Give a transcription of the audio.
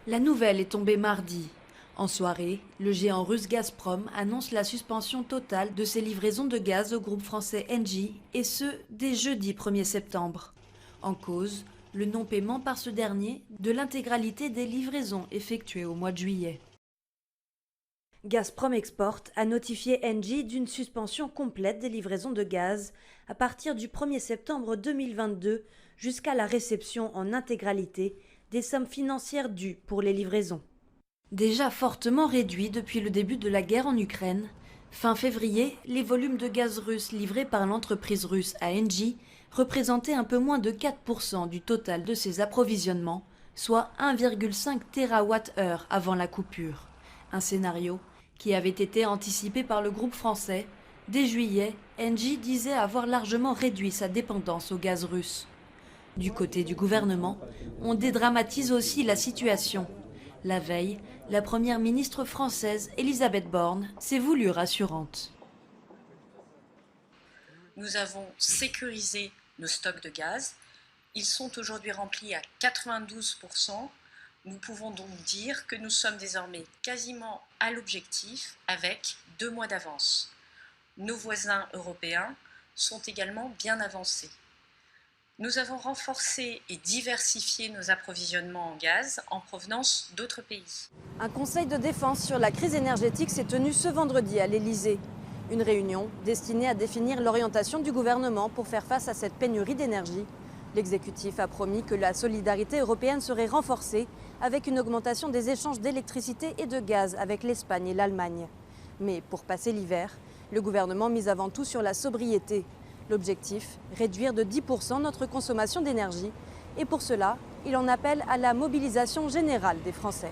La nouvelle est tombée mardi. En soirée, le géant russe Gazprom annonce la suspension totale de ses livraisons de gaz au groupe français Engie, et ce, dès jeudi 1er septembre. En cause, le non-paiement par ce dernier de l'intégralité des livraisons effectuées au mois de juillet. Gazprom Export a notifié Engie d'une suspension complète des livraisons de gaz à partir du 1er septembre 2022 jusqu'à la réception en intégralité des sommes financières dues pour les livraisons. Déjà fortement réduit depuis le début de la guerre en Ukraine, fin février, les volumes de gaz russe livrés par l'entreprise russe à Engie représentaient un peu moins de 4% du total de ses approvisionnements, soit 1,5 TWh avant la coupure. Un scénario qui avait été anticipé par le groupe français. Dès juillet, Engie disait avoir largement réduit sa dépendance au gaz russe. Du côté du gouvernement, on dédramatise aussi la situation. La veille, la première ministre française, Elisabeth Borne, s'est voulue rassurante. Nous avons sécurisé nos stocks de gaz. Ils sont aujourd'hui remplis à 92%. Nous pouvons donc dire que nous sommes désormais quasiment à l'objectif avec 2 mois d'avance. Nos voisins européens sont également bien avancés. Nous avons renforcé et diversifié nos approvisionnements en gaz en provenance d'autres pays. Un conseil de défense sur la crise énergétique s'est tenu ce vendredi à l'Elysée. Une réunion destinée à définir l'orientation du gouvernement pour faire face à cette pénurie d'énergie. L'exécutif a promis que la solidarité européenne serait renforcée avec une augmentation des échanges d'électricité et de gaz avec l'Espagne et l'Allemagne. Mais pour passer l'hiver, le gouvernement mise avant tout sur la sobriété. L'objectif, réduire de 10% notre consommation d'énergie. Et pour cela, il en appelle à la mobilisation générale des Français.